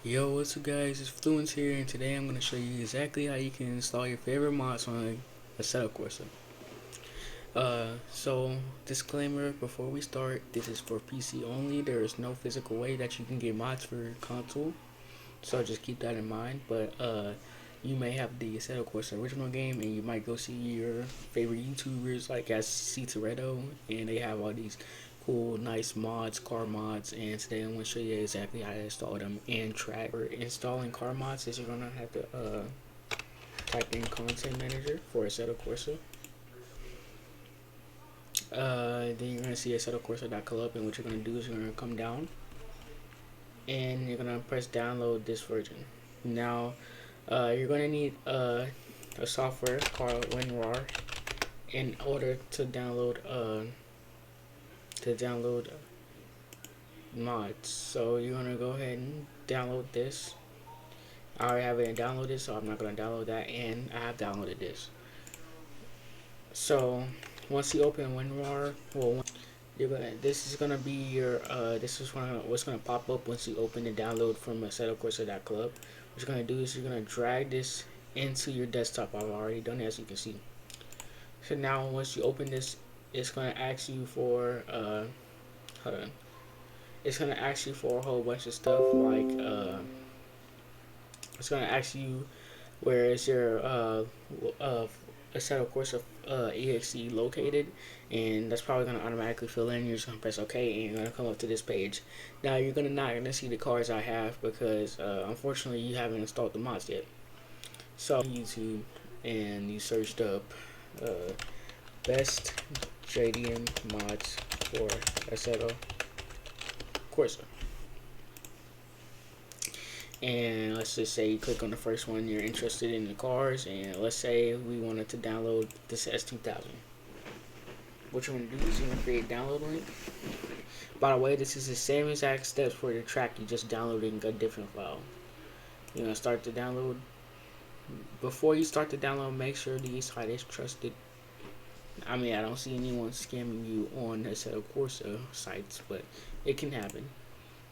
Yo, what's up guys, it's Fluence here, and today I'm going to show you exactly how you can install your favorite mods on Assetto Corsa. So, disclaimer before we start, this is for PC only. There is no physical way that you can get mods for console, so just keep that in mind. But you may have the Assetto Corsa original game, and you might go see your favorite YouTubers like SC Toretto, and they have all these cool, nice mods, car mods, and today I'm going to show you exactly how to install them and track. For installing car mods, is you're going to have to type in Content Manager for Assetto Corsa. Then you're going to see AssettoCorsa.club, and what you're going to do is you're going to come down and you're going to press download this version. Now, you're going to need a software called WinRAR in order to download mods. So you're gonna go ahead and download this. I already have it downloaded, so I'm not gonna download that, and I have downloaded this. So once you open WinRAR, this is gonna be your this is what's gonna pop up once you open the download from AssettoCorsa.club. What you're gonna do is you're gonna drag this into your desktop. I've already done it, as you can see. So now once you open this, it's gonna ask you for hold on. It's gonna ask you for a whole bunch of stuff like it's gonna ask you where is your Assetto Corsa exe located, and that's probably gonna automatically fill in. You're just gonna press OK, and you're gonna come up to this page. Now you're not gonna see the cars I have because unfortunately you haven't installed the mods yet. So YouTube, and you searched up best JDM mods for Assetto Corsa, and let's just say you click on the first one, you're interested in the cars, and let's say we wanted to download this S2000. What you're going to do is you're going to create a download link. By the way, this is the same exact steps for the track, you just downloading a different file. You're going to start the download. Before you start the download, make sure the site is trusted. I mean, I don't see anyone scamming you on Assetto Corsa sites, but it can happen.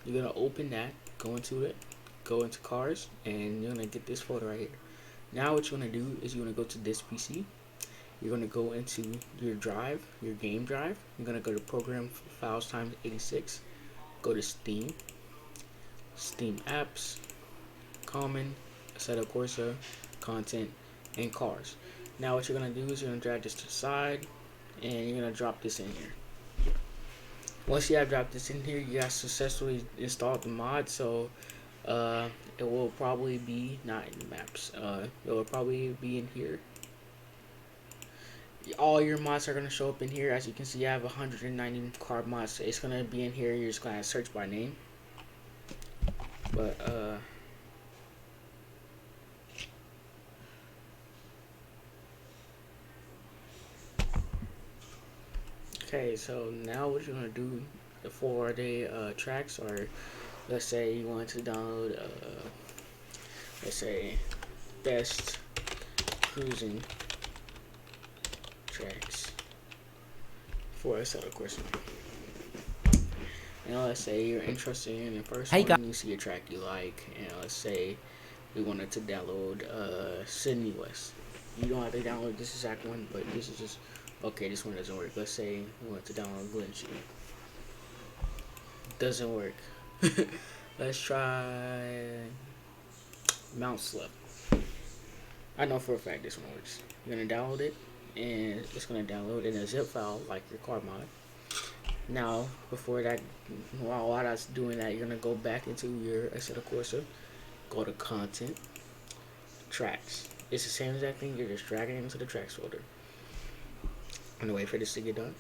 You're gonna open that, go into it, go into cars, and you're gonna get this folder right here. Now what you're gonna do is you're gonna go to this PC. You're gonna go into your drive, your game drive. You're gonna go to Program Files times 86. Go to Steam, Steam Apps, Common, Assetto Corsa, Content, and Cars. Now what you're gonna do is you're gonna drag this to the side, and you're gonna drop this in here. Once you have dropped this in here, you have successfully installed the mod. So it will probably be not in the maps. It will probably be in here. All your mods are gonna show up in here. As you can see, I have 190 car mods. So it's gonna be in here. You're just gonna search by name. But okay, so now what you're gonna do for the tracks are, let's say you want to download let's say best cruising tracks for Assetto Corsa. And let's say you're interested in the first one, you see a track you like, and let's say we wanted to download Sydney West. You don't have to download this exact one, but this is just okay. This one doesn't work. Let's say we want to download Glitchy. Doesn't work. Let's try Mount Slip. I know for a fact this one works. You're gonna download it, and it's gonna download in a zip file like your car mod. Now, before that, while that's doing that, you're gonna go back into your Assetto Corsa, go to Content, Tracks. It's the same exact thing. You're just dragging it into the Tracks folder. I'm gonna wait for this to get done,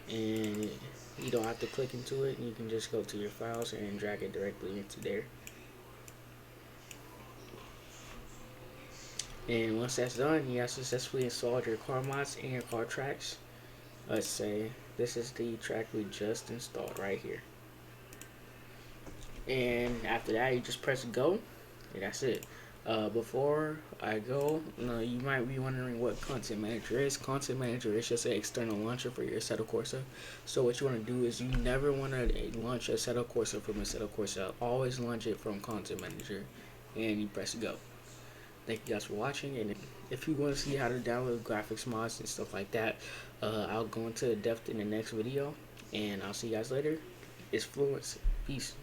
and you don't have to click into it. You can just go to your files and drag it directly into there. And once that's done, you have successfully installed your car mods and your car tracks. Let's say this is the track we just installed right here. And after that, you just press go, and that's it. Before I go, you might be wondering what Content Manager is. Content Manager is just an external launcher for your Assetto Corsa. So what you want to do is you never want to launch Assetto Corsa from Assetto Corsa. Always launch it from Content Manager, and you press go. Thank you guys for watching, and if you want to see how to download graphics mods and stuff like that, I'll go into depth in the next video, and I'll see you guys later. It's Fluence. Peace.